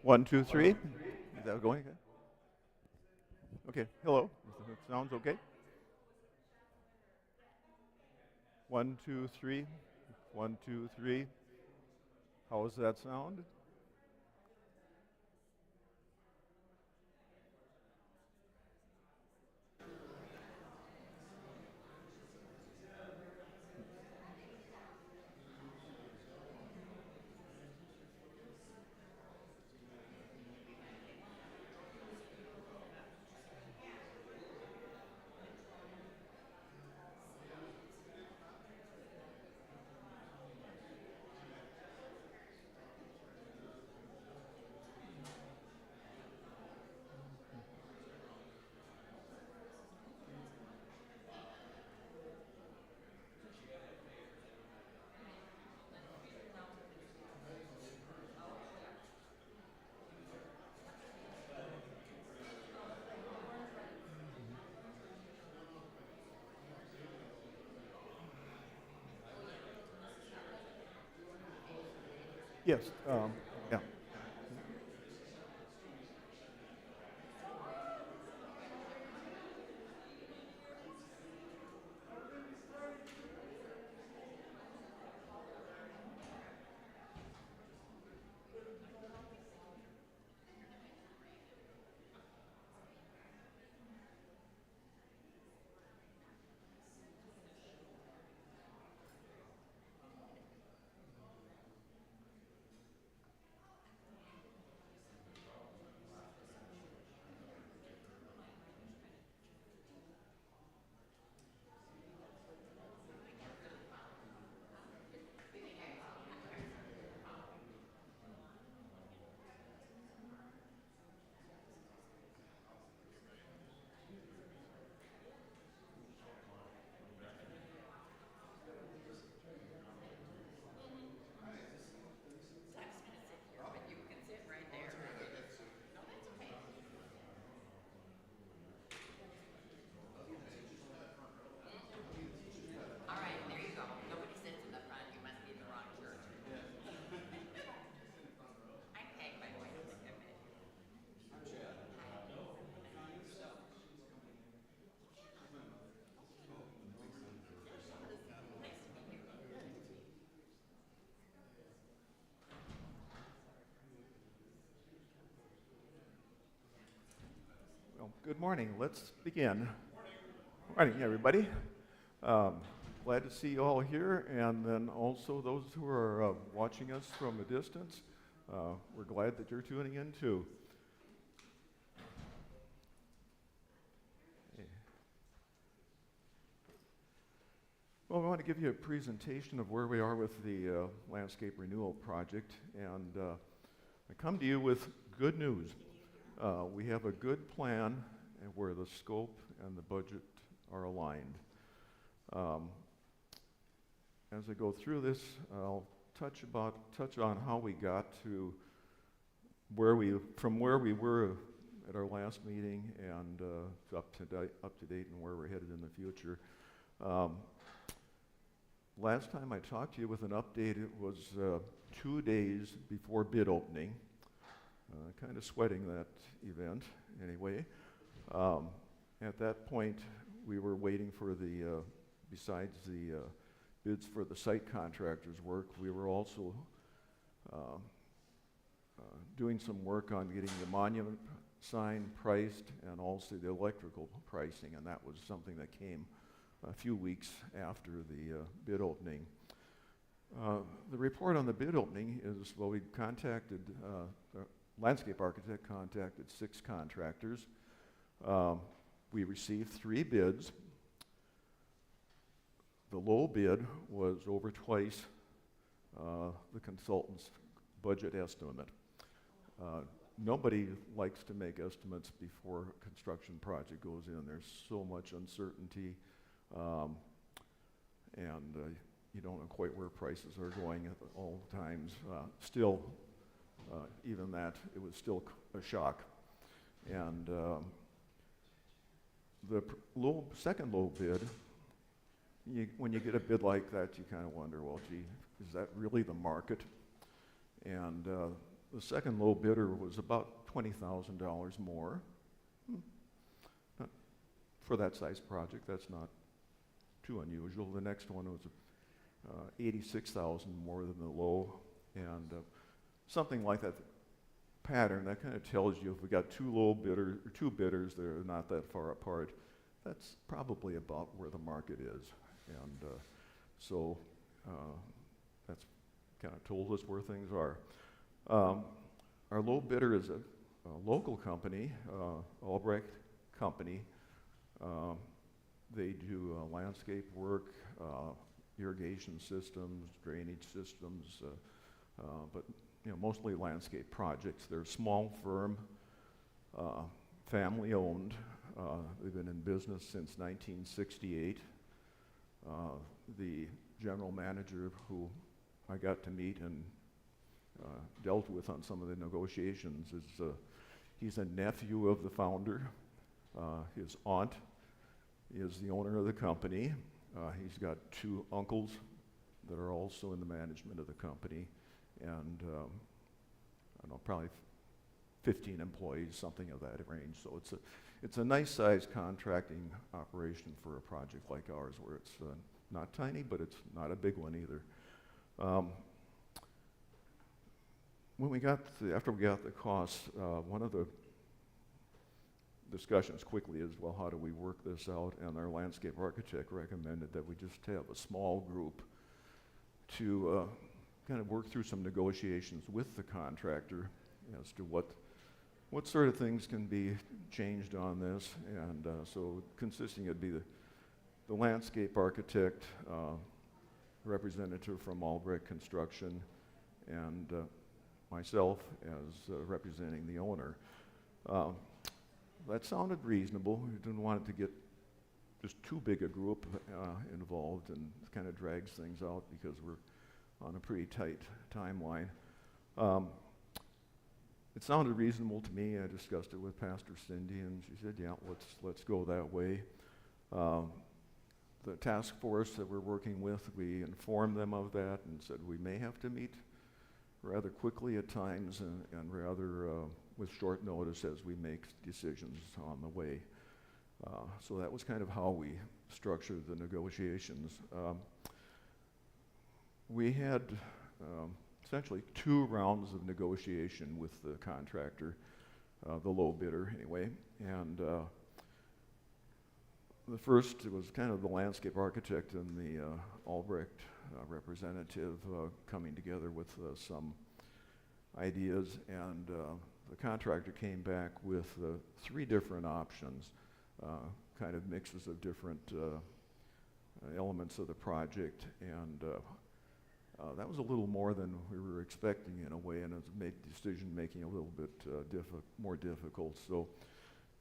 One, two, three. Is that going? Okay. Hello. Sounds okay. One, two, three. One, two, three. How does that sound? Yes. Yeah. All right, there you go. Nobody sits in the front. You must be in the wrong church. I'm Peg, by the way. I don't think I met you. Nice to meet you. Well, good morning. Let's begin. Morning, everybody. Um, Glad to see you all here, and then also those who are watching us from a distance. We're glad that you're tuning in too. Well, we want to give you a presentation of where we are with the landscape renewal project, and I come to you with good news. We have a good plan where the scope and the budget are aligned. As I go through this, I'll touch on how we got to from where we were at our last meeting and up to date and where we're headed in the future. Last time I talked to you with an update, it was 2 days before bid opening. Kind of sweating that event anyway. At that point, we were waiting for besides the bids for the site contractors' work, we were also doing some work on getting the monument sign priced and also the electrical pricing, and that was something that came a few weeks after the bid opening. The report on the bid opening is, well, the landscape architect contacted 6 contractors. We received 3 bids. The low bid was over twice the consultant's budget estimate. Nobody likes to make estimates before a construction project goes in. There's so much uncertainty, and you don't know quite where prices are going at all times. Still, even that, it was still a shock. And the second low bid, when you get a bid like that, you kind of wonder, well, gee, is that really the market? And The second low bidder was about $20,000 more. Not for that size project, that's not too unusual. The next one was 86,000 more than the low, and something like that pattern, that kind of tells you if we got two bidders that are not that far apart, that's probably about where the market is. And so that's kind of told us where things are. Our low bidder is a local company, Albrecht Company. They do landscape work, irrigation systems, drainage systems, but mostly landscape projects. They're a small firm, family-owned. They've been in business since 1968. The general manager, who I got to meet and dealt with on some of the negotiations, he's a nephew of the founder. His aunt is the owner of the company. He's got two uncles that are also in the management of the company, and I don't know, probably 15 employees, something of that range. So it's a nice sized contracting operation for a project like ours, where it's not tiny, but it's not a big one either. After we got the costs, one of the discussions quickly is, well, how do we work this out? And our landscape architect recommended that we just have a small group to kind of work through some negotiations with the contractor as to what sort of things can be changed on this. And so consisting, it'd be the landscape architect, representative from Albrecht Construction, and myself as representing the owner. That sounded reasonable. We didn't want it to get just too big a group involved, and it kind of drags things out because we're on a pretty tight timeline. It sounded reasonable to me. I discussed it with Pastor Cindy, and she said, yeah, let's go that way. The task force that we're working with, we informed them of that and said we may have to meet rather quickly at times and rather with short notice as we make decisions on the way. So that was kind of how we structured the negotiations. We had essentially 2 rounds of negotiation with the contractor, the low bidder anyway, and the first was kind of the landscape architect and the Albrecht representative coming together with some ideas, and the contractor came back with 3 different options, kind of mixes of different elements of the project, and that was a little more than we were expecting in a way, and it made decision making a little bit more difficult. So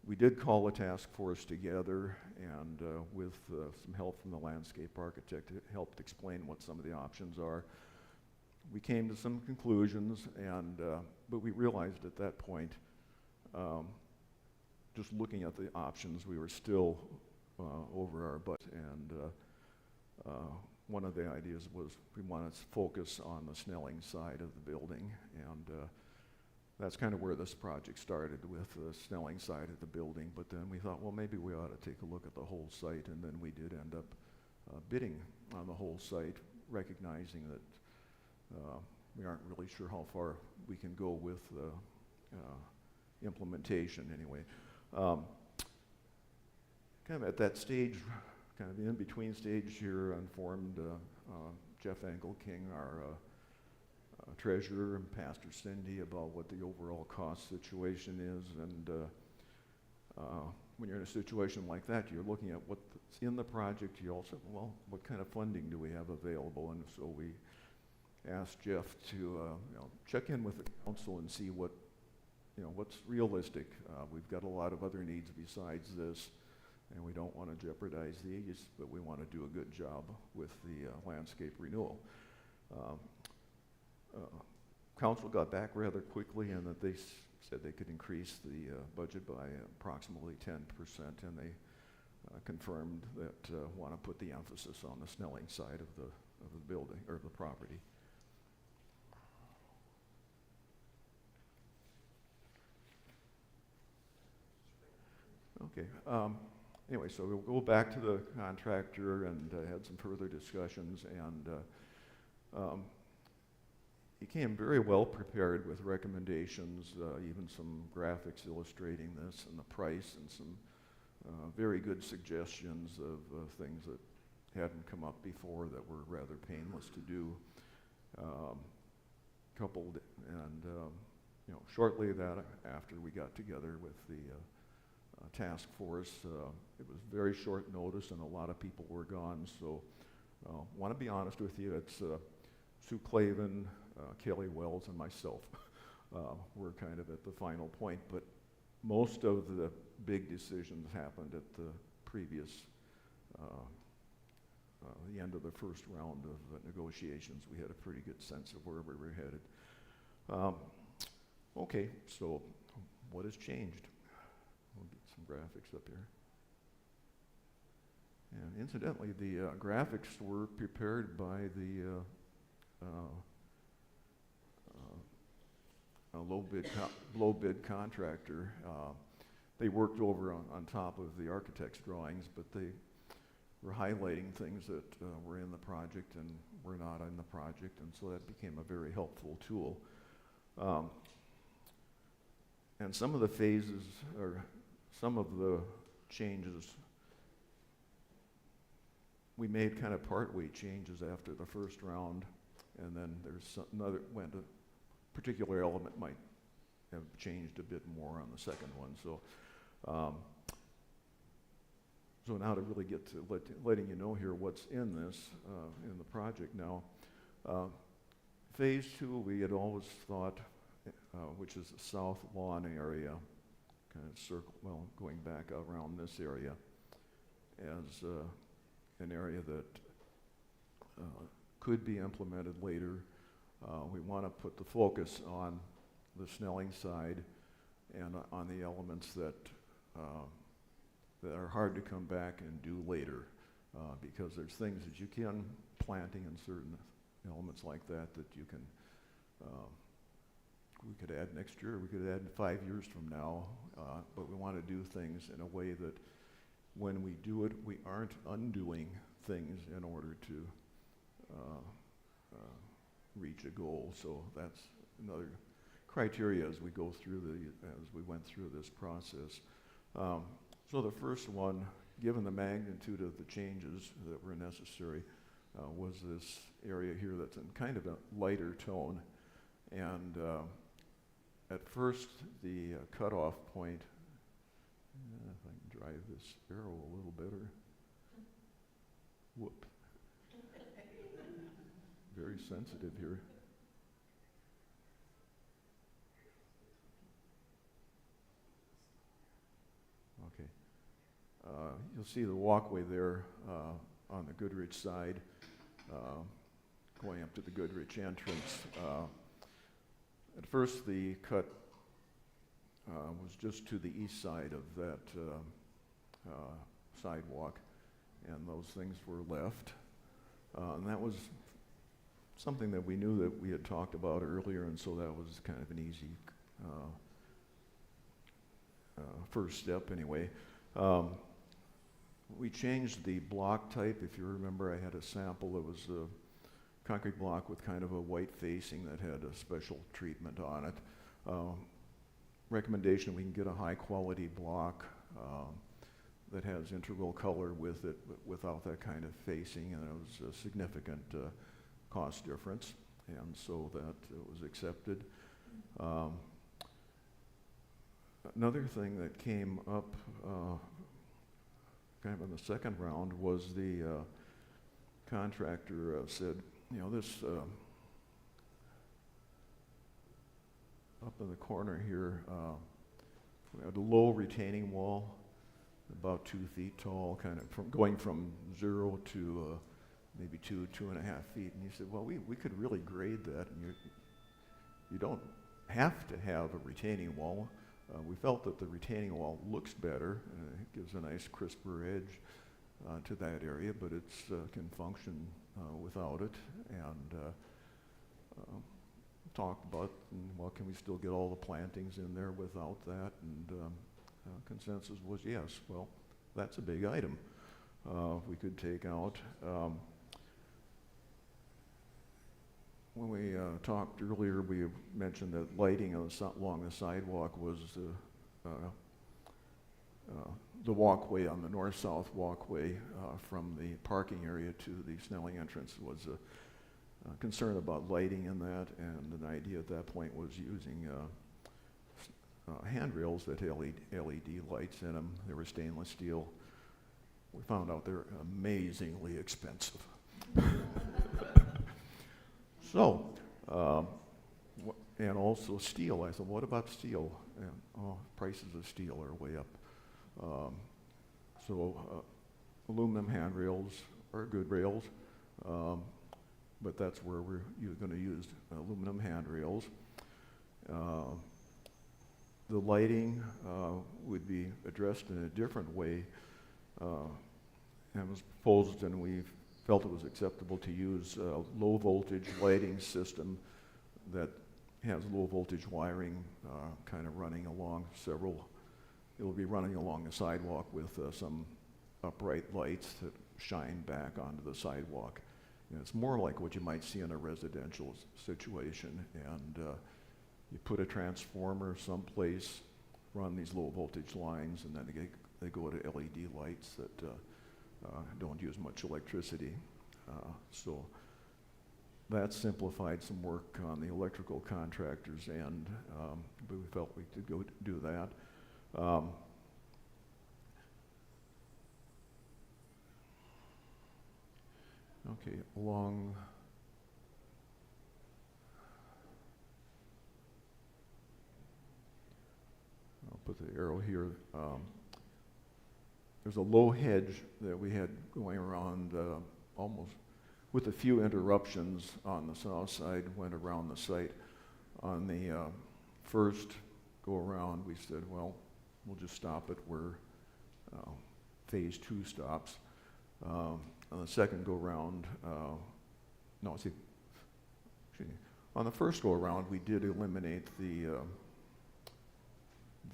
we did call a task force together, and with some help from the landscape architect, it helped explain what some of the options are. We came to some conclusions, and but we realized at that point, just looking at the options, we were still over our budget, and one of the ideas was we wanted to focus on the Snelling side of the building, and that's kind of where this project started, with the Snelling side of the building. But then we thought, well, maybe we ought to take a look at the whole site, and then we did end up bidding on the whole site, recognizing that we aren't really sure how far we can go with implementation anyway. Kind of at that stage, kind of the in-between stage here, informed Jeff Engelking, our treasurer, and Pastor Cindy about what the overall cost situation is. And when you're in a situation like that, you're looking at what's in the project. You also, well, what kind of funding do we have available? And so we asked Jeff to check in with the council and see what's realistic. We've got a lot of other needs besides this, and we don't want to jeopardize these, but we want to do a good job with the landscape renewal. Council got back rather quickly, and that they said they could increase the budget by approximately 10%, and they confirmed that want to put the emphasis on the Snelling side of the building or the property. Okay. Anyway, so we'll go back to the contractor and had some further discussions, and he came very well prepared with recommendations, even some graphics illustrating this and the price, and some very good suggestions of things that hadn't come up before that were rather painless to do. Coupled, and shortly after we got together with the task force, it was very short notice and a lot of people were gone, so want to be honest with you, it's Sue Clavin, Kelly Wells, and myself were kind of at the final point, but most of the big decisions happened at the previous, the end of the first round of negotiations. We had a pretty good sense of where we were headed. Okay, so what has changed? We'll get some graphics up here. And incidentally, the graphics were prepared by the low bid contractor. They worked over on top of the architect's drawings, but they were highlighting things that were in the project and were not in the project, and so that became a very helpful tool. And some of the phases, or some of the changes, we made kind of partway changes after the first round, and then there's another, when a particular element might have changed a bit more on the second one. So so now to really get to letting you know here what's in this, in the project now. Phase 2, we had always thought, which is the south lawn area, kind of circle, well, going back around this area, as an area that could be implemented later. We want to put the focus on the Snelling side and on the elements that are hard to come back and do later, because there's things that you can, planting and certain elements like that you can, we could add next year, we could add 5 years from now, but we want to do things in a way that when we do it, we aren't undoing things in order to reach a goal. So that's another criteria as we go through as we went through this process. So the first one, given the magnitude of the changes that were necessary, was this area here that's in kind of a lighter tone. And at first, the cutoff point, if I can drive this arrow a little better. Whoop. Very sensitive here. Okay. You'll see the walkway there on the Goodrich side, going up to the Goodrich entrance. At first, the cut was just to the east side of that sidewalk, and those things were left. And that was something that we knew that we had talked about earlier, and so that was kind of an easy first step anyway. We changed the block type. If you remember, I had a sample that was a concrete block with kind of a white facing that had a special treatment on it. Recommendation, we can get a high quality block that has integral color with it, but without that kind of facing, and it was a significant cost difference, and so that was accepted. Another thing that came up kind of in the second round was the contractor said, you know, this up in the corner here, we had a low retaining wall, about 2 feet tall, kind of going from 0 to maybe 2.5 feet. And he said, well, we could really grade that, and you don't have to have a retaining wall. We felt that the retaining wall looks better, and it gives a nice crisper edge to that area, but it can function without it. And talked about, well, can we still get all the plantings in there without that? And consensus was yes. Well, that's a big item. We could take out. When we talked earlier, we mentioned that lighting along the sidewalk was the walkway on the north-south walkway from the parking area to the Snelling entrance was a concern about lighting in that, and an idea at that point was using handrails that had LED lights in them. They were stainless steel. We found out they're amazingly expensive. So, and also steel. I said, what about steel? And, prices of steel are way up. Aluminum handrails are good rails, but that's where you're going to use aluminum handrails. The lighting would be addressed in a different way, and was proposed, and we felt it was acceptable to use a low voltage lighting system that has low voltage wiring kind of running along it'll be running along the sidewalk with some upright lights that shine back onto the sidewalk. And it's more like what you might see in a residential situation. And you put a transformer someplace, run these low voltage lines, and then they go to LED lights that don't use much electricity. So that simplified some work on the electrical contractor's end, but we felt we could go do that. Okay, I'll put the arrow here. There's a low hedge that we had going around almost with a few interruptions on the south side, went around the site. On the first go around, we said, well, we'll just stop it where phase 2 stops. On the second go around, on the first go around, we did eliminate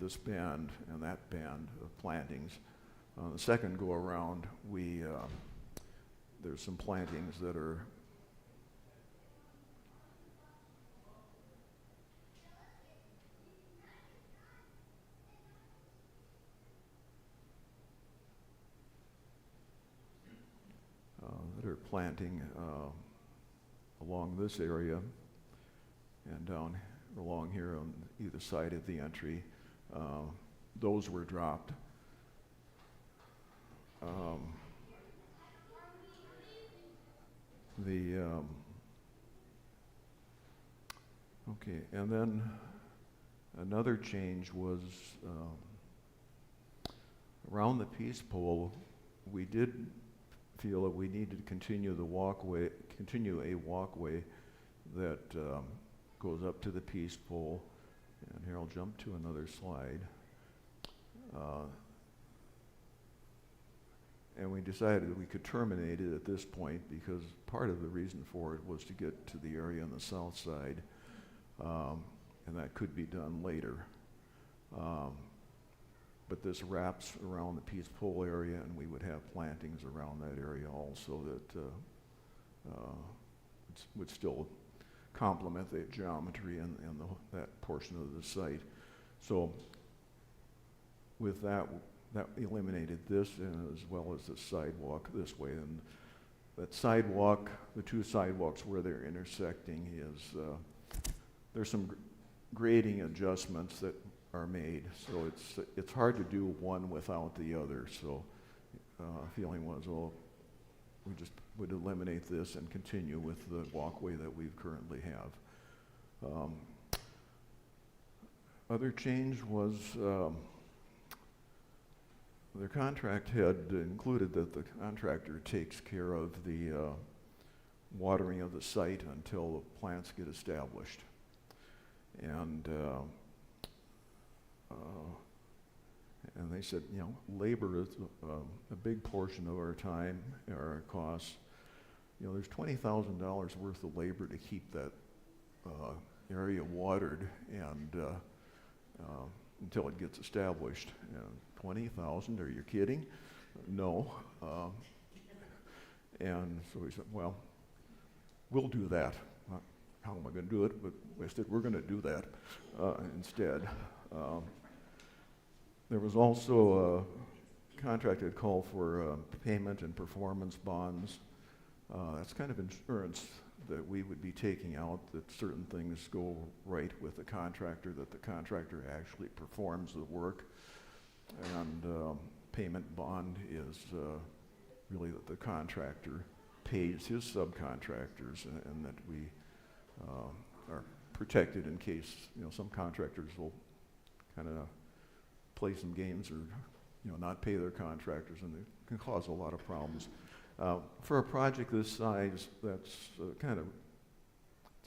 this band and that band of plantings. On the second go around, there's some plantings that are planting along this area and down along here on either side of the entry. Those were dropped. Okay, and then another change was around the peace pole. We did feel that we needed to continue a walkway that goes up to the peace pole. And here I'll jump to another slide. And we decided that we could terminate it at this point because part of the reason for it was to get to the area on the south side, and that could be done later. But this wraps around the peace pole area, and we would have plantings around that area also that would still complement the geometry and that portion of the site. So with that eliminated this, and as well as the sidewalk this way. And that sidewalk, the two sidewalks where they're intersecting is, there's some grading adjustments that are made. So it's hard to do one without the other. So feeling was, well, we just would eliminate this and continue with the walkway that we currently have. Other change was the contract had included that the contractor takes care of the watering of the site until the plants get established. And they said, labor is a big portion of our time, our costs. There's $20,000 worth of labor to keep that area watered, and until it gets established. 20,000, are you kidding? No. And so we said, well, we'll do that. How am I going to do it? But I said, we're going to do that instead. There was also a contract that called for payment and performance bonds. That's kind of insurance that we would be taking out, that certain things go right with the contractor, that the contractor actually performs the work. And payment bond is really that the contractor pays his subcontractors, and that we are protected in case, some contractors will kind of play some games or, not pay their contractors, and it can cause a lot of problems. For a project this size, that's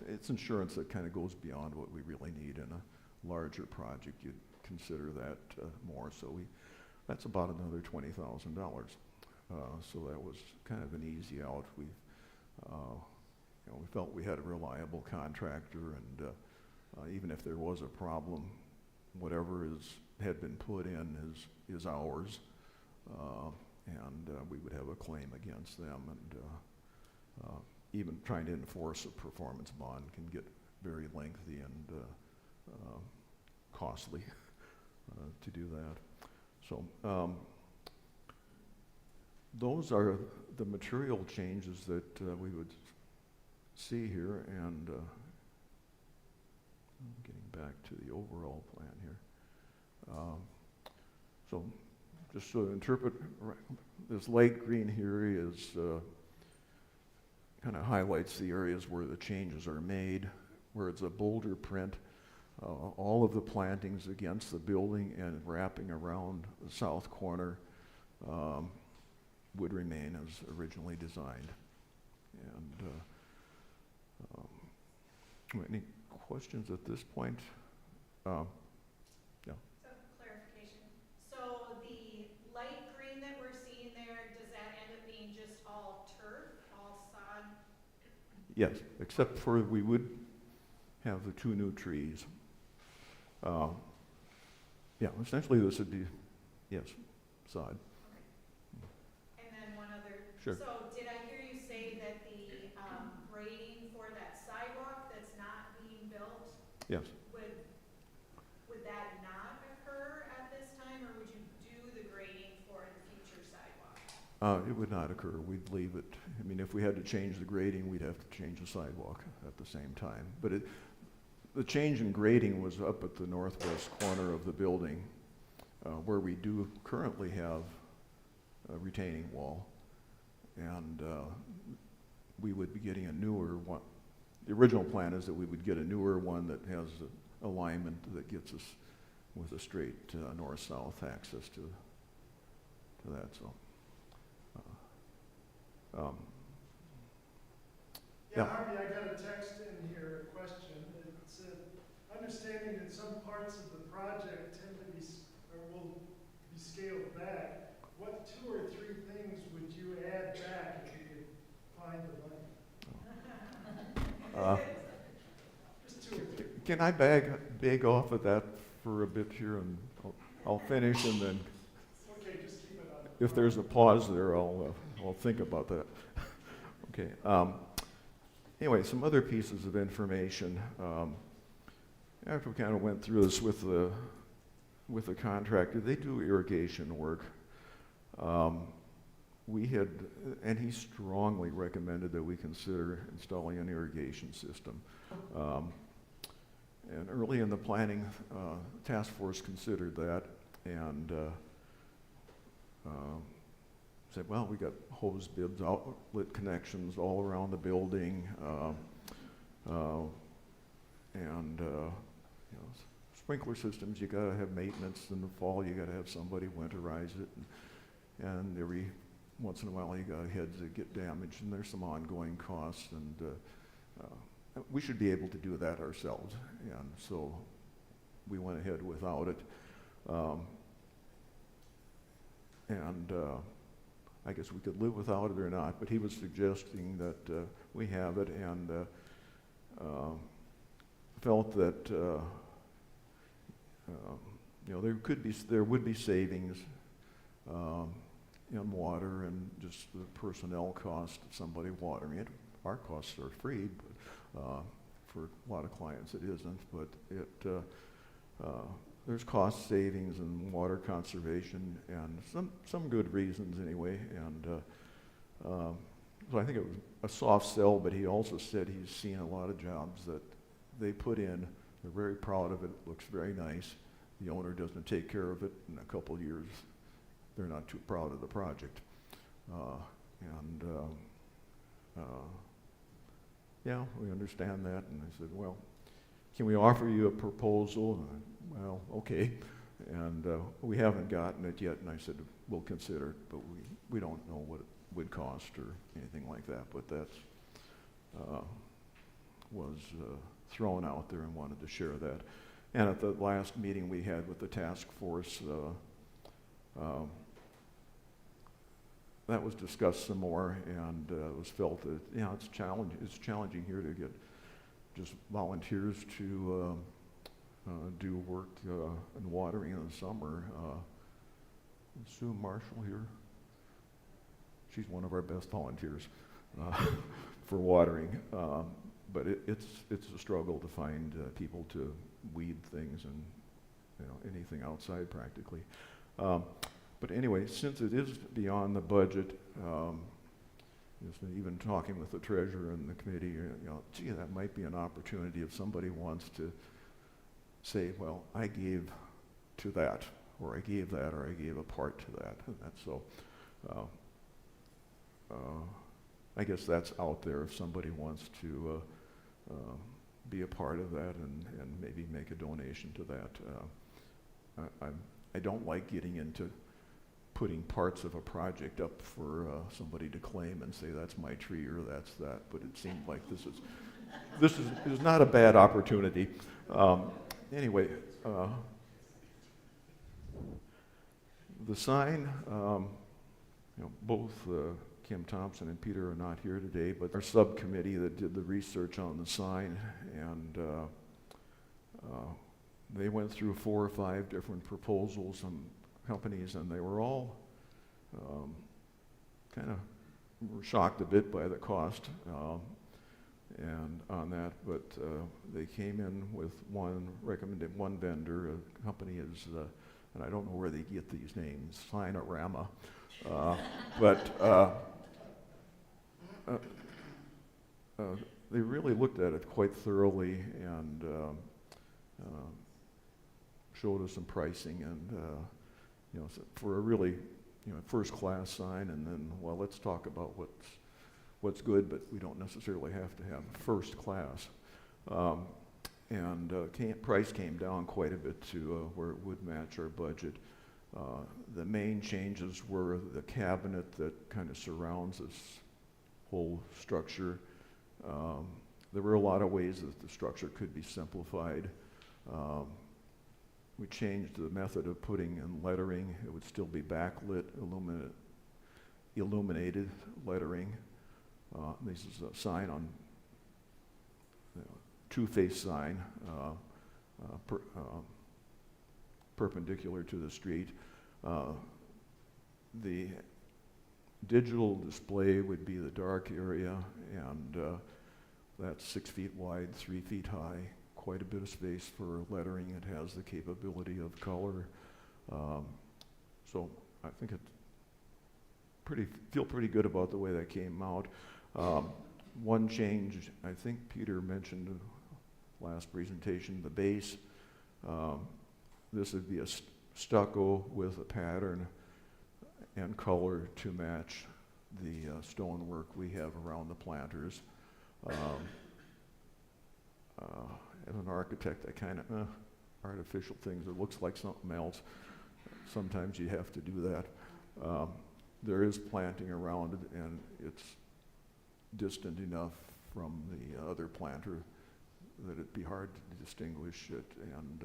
it's insurance that kind of goes beyond what we really need. In a larger project, you'd consider that more. So that's about another $20,000. So that was kind of an easy out. We felt we had a reliable contractor, and even if there was a problem, whatever had been put in is ours, and we would have a claim against them. And even trying to enforce a performance bond can get very lengthy and costly to do that. So those are the material changes that we would see here, and getting back to the overall plan here. So just to interpret, this light green here is kind of highlights the areas where the changes are made, where it's a boulder print. All of the plantings against the building and wrapping around the south corner would remain as originally designed. And any questions at this point? Yeah. So clarification. So the light green that we're seeing there, does that end up being just all turf, all sod? Yes, except for we would have the 2 new trees. Yeah, essentially this would be, yes, sod. And then one other. Sure. So did I hear you say that the grading for that sidewalk that's not being built, Yes. would that not occur at this time, or would you do the grading for the future sidewalk? It would not occur. We'd leave it. I mean, if we had to change the grading, we'd have to change the sidewalk at the same time. But the change in grading was up at the northwest corner of the building, where we do currently have a retaining wall. And we would be getting a newer one. The original plan is that we would get a newer one that has alignment that gets us with a straight north-south access to that. So. Yeah, Harvey, I got a text in here, a question. It said, understanding that some parts of the project tend to be, or will be scaled back, what 2 or 3 things would you add back if you could find the money? Just 2 or 3. Can I beg off of that for a bit here, and I'll finish, and then Okay, just keep it on. if there's a pause there, I'll think about that. Okay. Anyway, some other pieces of information. After we kind of went through this with the contractor, they do irrigation work. And he strongly recommended that we consider installing an irrigation system. And early in the planning, task force considered that, and said, well, we got hose bibs, outlet connections all around the building, and sprinkler systems. You got to have maintenance in the fall. You got to have somebody winterize it, and every once in a while you got heads that get damaged, and there's some ongoing costs, and we should be able to do that ourselves, and so we went ahead without it. I guess we could live without it or not, but he was suggesting that we have it, and felt that there would be savings in water and just the personnel cost of somebody watering it. Our costs are free, but for a lot of clients it isn't. But there's cost savings in water conservation and some good reasons anyway. And so I think it was a soft sell, but he also said he's seen a lot of jobs that they put in. They're very proud of it. It looks very nice. The owner doesn't take care of it. In a couple of years, they're not too proud of the project. Yeah, we understand that. And I said, well, can we offer you a proposal? And well, okay. And we haven't gotten it yet. And I said, we'll consider it, but we don't know what it would cost or anything like that. But that's was thrown out there and wanted to share that. And at the last meeting we had with the task force, that was discussed some more, and it was felt that it's challenging here to get just volunteers to do work in watering in the summer. Is Sue Marshall here? She's one of our best volunteers for watering. But it's a struggle to find people to weed things and anything outside practically. But anyway, since it is beyond the budget, even talking with the treasurer and the committee, gee, that might be an opportunity if somebody wants to say, well, I gave to that, or I gave that, or I gave a part to that. And that's so. I guess that's out there if somebody wants to be a part of that and maybe make a donation to that. I don't like getting into putting parts of a project up for somebody to claim and say that's my tree or that's that, but it seemed like this is not a bad opportunity. Anyway, the sign, both Kim Thompson and Peter are not here today, but our subcommittee that did the research on the sign, and they went through 4 or 5 different proposals and companies, and they were all kind of were shocked a bit by the cost and on that, but they came in with recommended one vendor. A company is, and I don't know where they get these names, Signorama, but they really looked at it quite thoroughly and showed us some pricing and for a really first-class sign. And then, well, let's talk about what's good, but we don't necessarily have to have first class. Price came down quite a bit to where it would match our budget. The main changes were the cabinet that kind of surrounds this whole structure. There were a lot of ways that the structure could be simplified. We changed the method of putting in lettering. It would still be backlit, illuminated lettering. This is a sign on two-face sign, perpendicular to the street. The digital display would be the dark area, and that's 6 feet wide, 3 feet high. Quite a bit of space for lettering. It has the capability of color. So I think feel pretty good about the way that came out. One change, I think Peter mentioned last presentation, the base. This would be a stucco with a pattern and color to match the stonework we have around the planters. As an architect, I kind of, artificial things, it looks like something else. Sometimes you have to do that. There is planting around it, and it's distant enough from the other planter that it'd be hard to distinguish it, and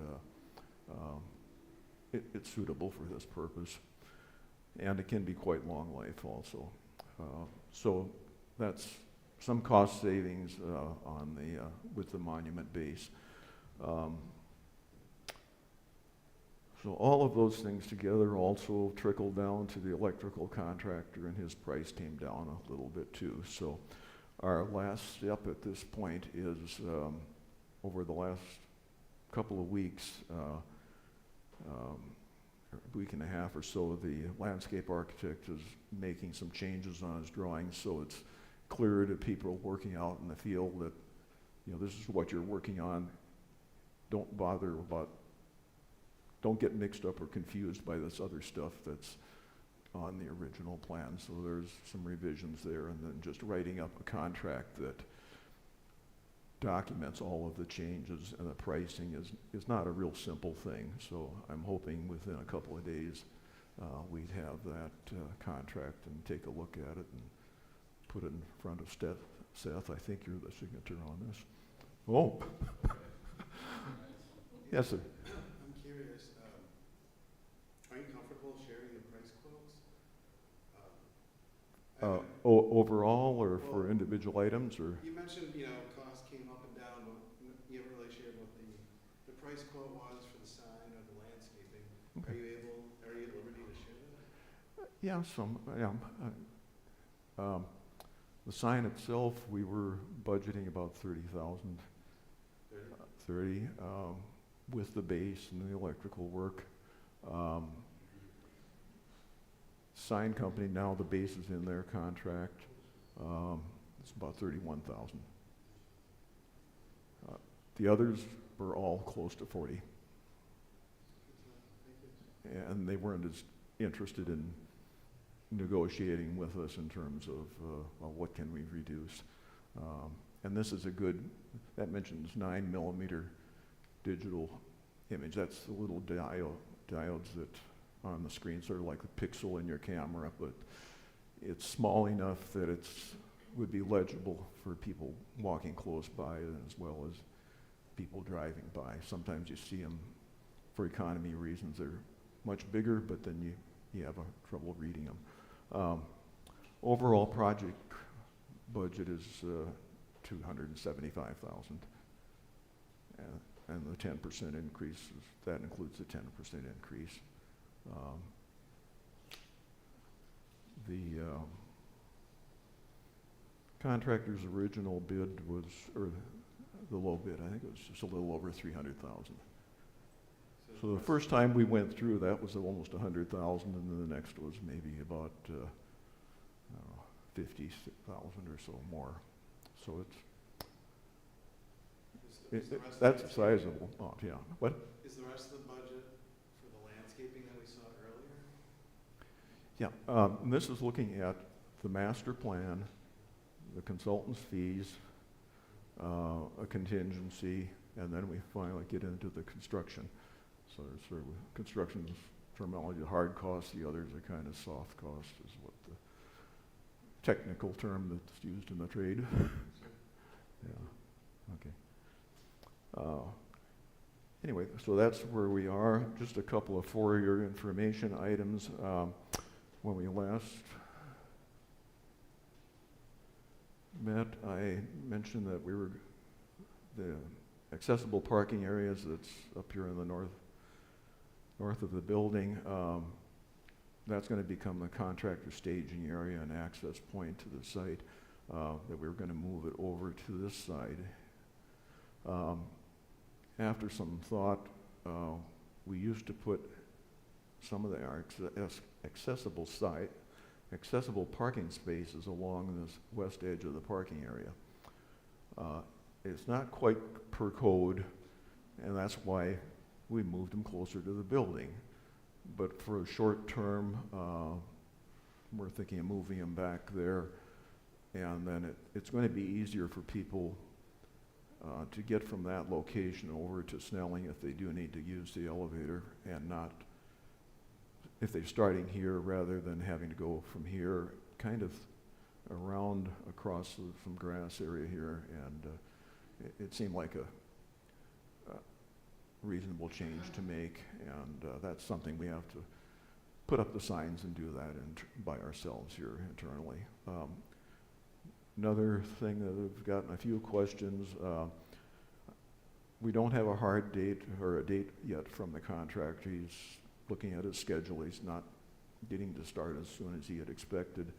it's suitable for this purpose. And it can be quite long life also. So that's some cost savings on with the monument base. So all of those things together also trickled down to the electrical contractor, and his price came down a little bit too. So our last step at this point is, over the last couple of weeks, a week and a half or so, the landscape architect is making some changes on his drawings, so it's clear to people working out in the field that, this is what you're working on. Don't get mixed up or confused by this other stuff that's on the original plan. So there's some revisions there, and then just writing up a contract that documents all of the changes, and the pricing is not a real simple thing. So I'm hoping within a couple of days we'd have that contract and take a look at it and put it in front of Seth. Seth, I think you're the signature on this. Oh. Yes, sir. I'm curious, are you comfortable sharing the price quotes? Overall, or for Well, individual items, or? You mentioned, costs came up and down, but you haven't really shared what the price quote was for the sign or the landscaping. Okay. Are you at liberty to share that? Yeah, the sign itself, we were budgeting about 30,000. 30, with the base and the electrical work. Sign company, now the base is in their contract. It's about 31,000. The others were all close to 40. And they weren't as interested in negotiating with us in terms of what can we reduce. And this is that mentions 9mm digital image. That's the little diodes that are on the screen, sort of like the pixel in your camera, but it's small enough that it would be legible for people walking close by as well as people driving by. Sometimes you see them, for economy reasons, they're much bigger, but then you have trouble reading them. Overall project budget is 275,000, and the 10% increase, that includes the 10% increase. The contractor's original bid was, or the low bid, I think it was just a little over 300,000. So the first time we went through, that was almost 100,000, and then the next was maybe about 50,000 or so more. So that's a sizable amount, yeah. What? Is the rest of the budget for the landscaping that we saw earlier? Yeah, and this is looking at the master plan, the consultant's fees, a contingency, and then we finally get into the construction. So there's sort of construction terminology, the hard costs, the others are kind of soft costs, is what the technical term that's used in the trade. Yeah, okay. Anyway, so that's where we are. Just a couple of for-your information items. When we last met, I mentioned that the accessible parking areas that's up here in the north of the building, that's going to become a contractor staging area and access point to the site, that we're going to move it over to this side. After some thought, we used to put some of our accessible parking spaces along this west edge of the parking area. It's not quite per code, and that's why we moved them closer to the building. But for a short term, we're thinking of moving them back there, and then it's going to be easier for people to get from that location over to Snelling if they do need to use the elevator, and not if they're starting here rather than having to go from here kind of around across some grass area here, and it seemed like a reasonable change to make, and that's something we have to put up the signs and do that by ourselves here internally. Another thing that I've gotten a few questions, we don't have a hard date or a date yet from the contractor. He's looking at his schedule. He's not getting to start as soon as he had expected.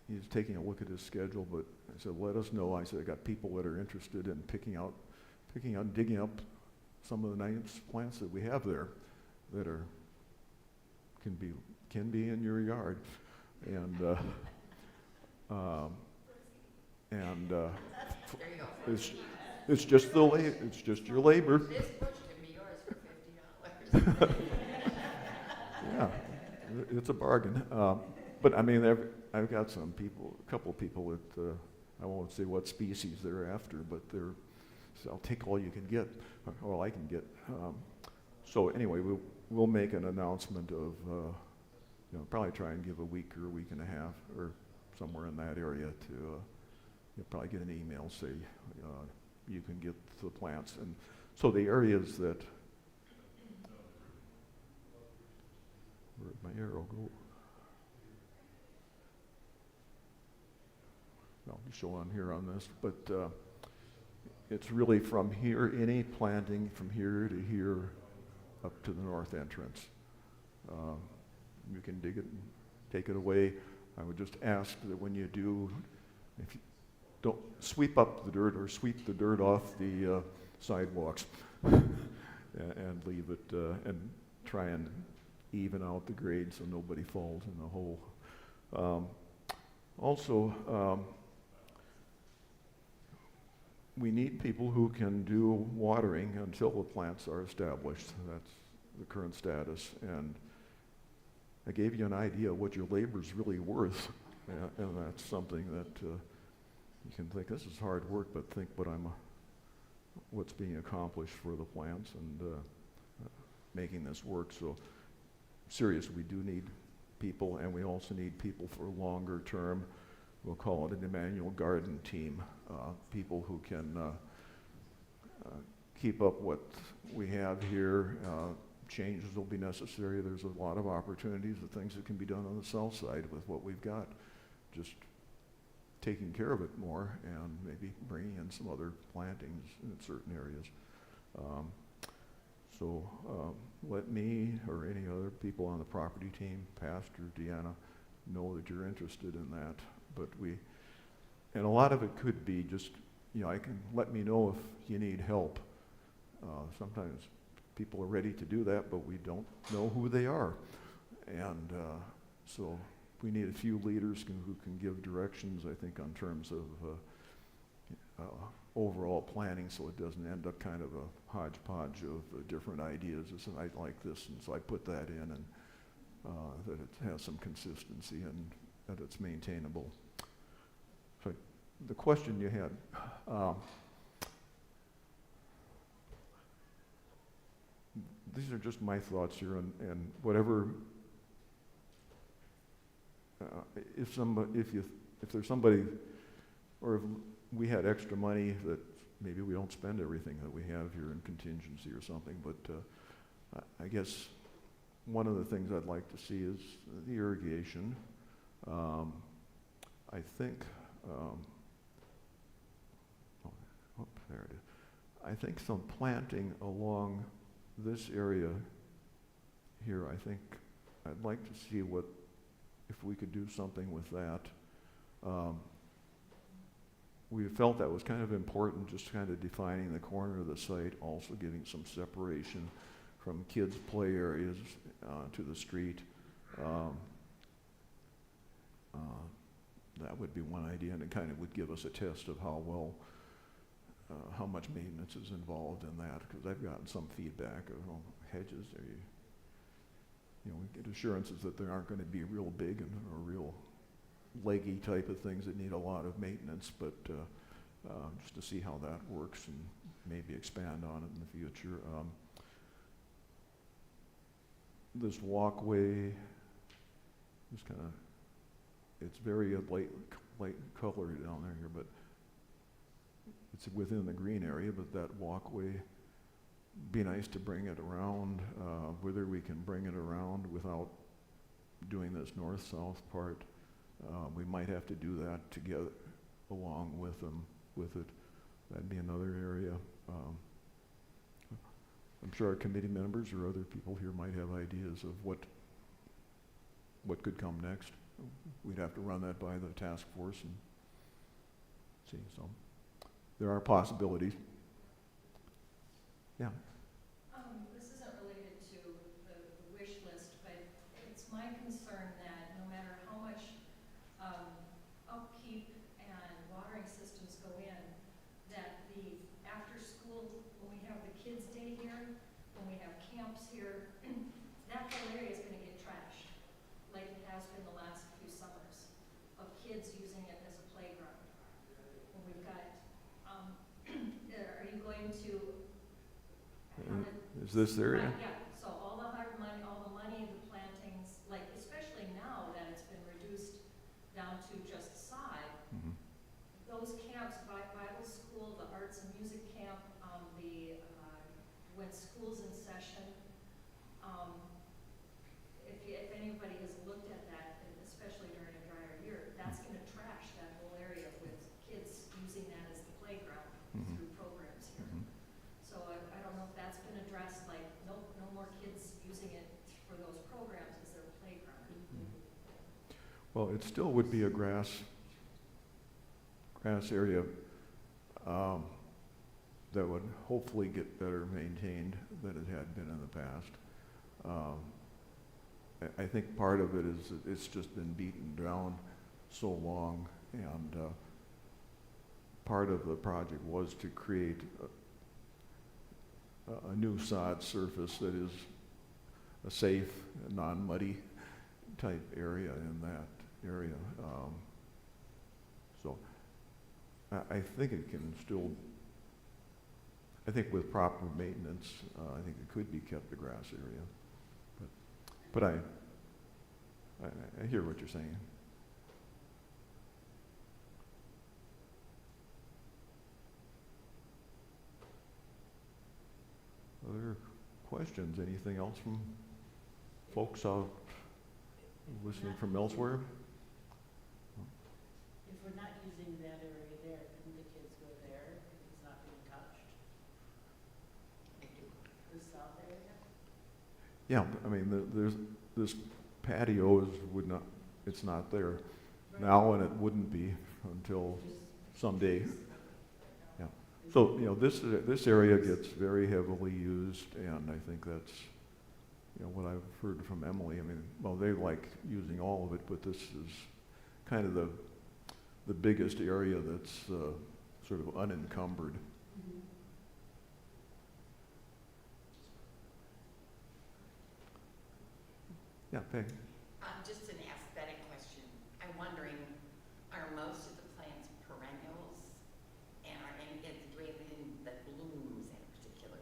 He's taking a look at his schedule, but I said, let us know. I said, I got people that are interested in picking out, digging up some of the nice plants that we have there that are, can be in your yard. And, There you go. it's just it's just your labor. This bush can be yours for $50. Yeah, it's a bargain. But I mean, I've got some people, a couple of people that, I won't say what species they're after, but so I'll take all you can get, or all I can get. So anyway, we'll make an announcement of, probably try and give a week or a week and a half, or somewhere in that area to, you'll probably get an email, say, you can get the plants. And so the areas that, where'd my arrow go? I'll show on here on this, but it's really from here, any planting from here to here up to the north entrance. You can dig it and take it away. I would just ask that when you do, if you don't sweep up the dirt or sweep the dirt off the sidewalks and leave it and try and even out the grade so nobody falls in the hole. Also, we need people who can do watering until the plants are established. That's the current status. And I gave you an idea of what your labor is really worth. And that's something that you can think, this is hard work, but think what's being accomplished for the plants and making this work. So seriously, we do need people, and we also need people for longer term. We'll call it an Immanuel Garden team, people who can keep up what we have here. Changes will be necessary. There's a lot of opportunities of things that can be done on the south side with what we've got. Just taking care of it more and maybe bringing in some other plantings in certain areas. So let me or any other people on the property team, Pastor, Deanna, know that you're interested in that. But and a lot of it could be just, let me know if you need help. Sometimes people are ready to do that, but we don't know who they are. And so we need a few leaders who can give directions, I think, on terms of overall planning, so it doesn't end up kind of a hodgepodge of different ideas. I like this, and so I put that in, and that it has some consistency and that it's maintainable. So the question you had, these are just my thoughts here, and whatever. If there's somebody, or if we had extra money that maybe we don't spend everything that we have here in contingency or something, but I guess one of the things I'd like to see is the irrigation. I think, there it is. I think some planting along this area here, I think I'd like to see if we could do something with that. We felt that was kind of important, just kind of defining the corner of the site, also giving some separation from kids' play areas to the street. That would be one idea, and it kind of would give us a test of how much maintenance is involved in that, because I've gotten some feedback of hedges. We get assurances that they aren't going to be real big and or real leggy type of things that need a lot of maintenance, but just to see how that works and maybe expand on it in the future. This walkway is kind of, it's very light color down there here, but it's within the green area, but that walkway, be nice to bring it around, whether we can bring it around without doing this north-south part. We might have to do that together along with them, with it. That'd be another area. I'm sure our committee members or other people here might have ideas of what could come next. We'd have to run that by the task force and see. So there are possibilities. Yeah. This isn't related to the wish list, but it's my concern that no matter how much upkeep and watering systems go in, that the after school, when we have the kids' day here, when we have camps here, that whole area is going to get trashed, like it has been the last few summers, of kids using it as a playground. When we've got, are you going to Is this area? Right, yeah, so all the hard money, all the money, the plantings, like especially now that it's been reduced down to just sod, Mhm. those camps, Bible school, the arts and music camp, when school's in session, if anybody has looked at that, and especially during a drier year, that's gonna trash that whole area with kids using that as the playground Mhm. through programs here. Mhm. So I don't know if that's been addressed, like, no more kids using it for those programs as their playground. Well, it still would be a grass area that would hopefully get better maintained than it had been in the past. I think part of it is that it's just been beaten down so long, and part of the project was to create a new sod surface that is a safe, non-muddy type area in that area. So I think it can still, I think with proper maintenance, I think it could be kept a grass area. But I hear what you're saying. Other questions? Anything else from folks out listening from elsewhere? If we're not using that area there, couldn't the kids go there if it's not being touched? The south area? Yeah, I mean, there's this patio it's not there now, and it wouldn't be until someday. Yeah. So, this area gets very heavily used, and I think that's, what I've heard from Emily. I mean, well, they like using all of it, but this is kind of the biggest area that's sort of unencumbered. Yeah, Peg. Just an aesthetic question. I'm wondering, are most of the plants perennials? And do we have anything that blooms at a particular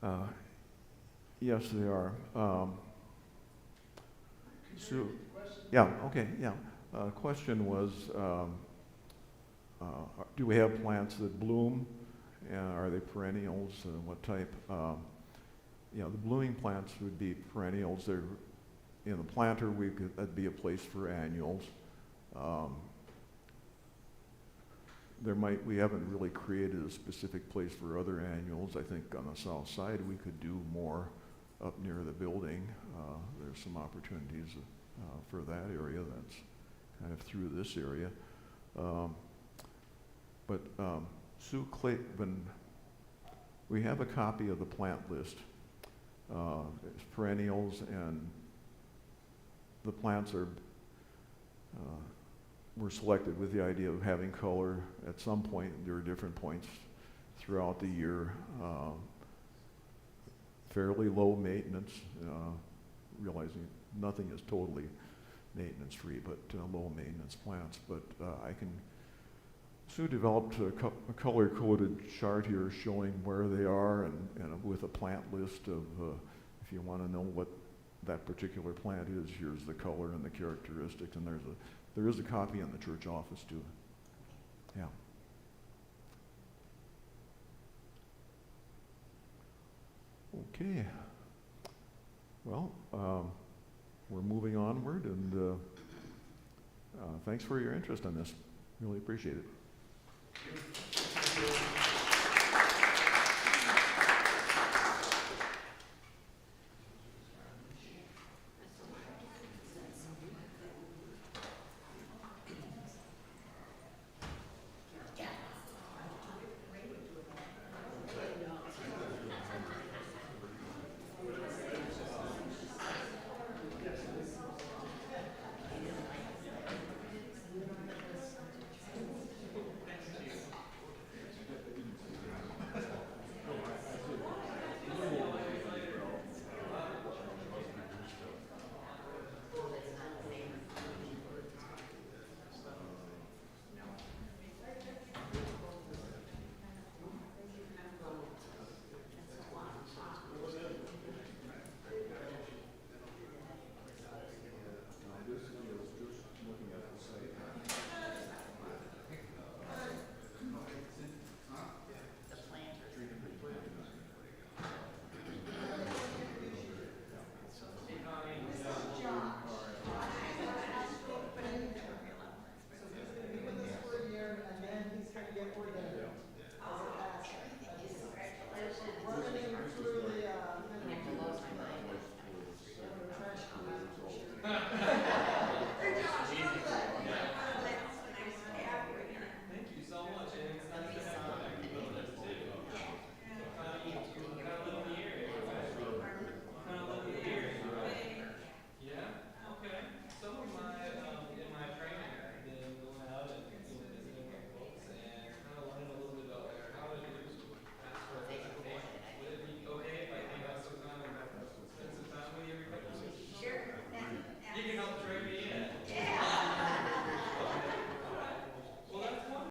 time? Yes, they are. Could you repeat the question? Yeah, okay, yeah. Question was, do we have plants that bloom? Are they perennials? What type? The blooming plants would be perennials. They're in the planter. That'd be a place for annuals. We haven't really created a specific place for other annuals. I think on the south side we could do more up near the building. There's some opportunities for that area. That's kind of through this area. But Sue Clayton, we have a copy of the plant list. It's perennials, and the plants were selected with the idea of having color at some point. There are different points throughout the year. Fairly low maintenance, realizing nothing is totally maintenance free, but low maintenance plants. But Sue developed a color-coded chart here showing where they are, and with a plant list of, if you want to know what that particular plant is, here's the color and the characteristics, and there is a copy in the church office too. Yeah. Okay. Well, we're moving onward, and thanks for your interest in this. Really appreciate it.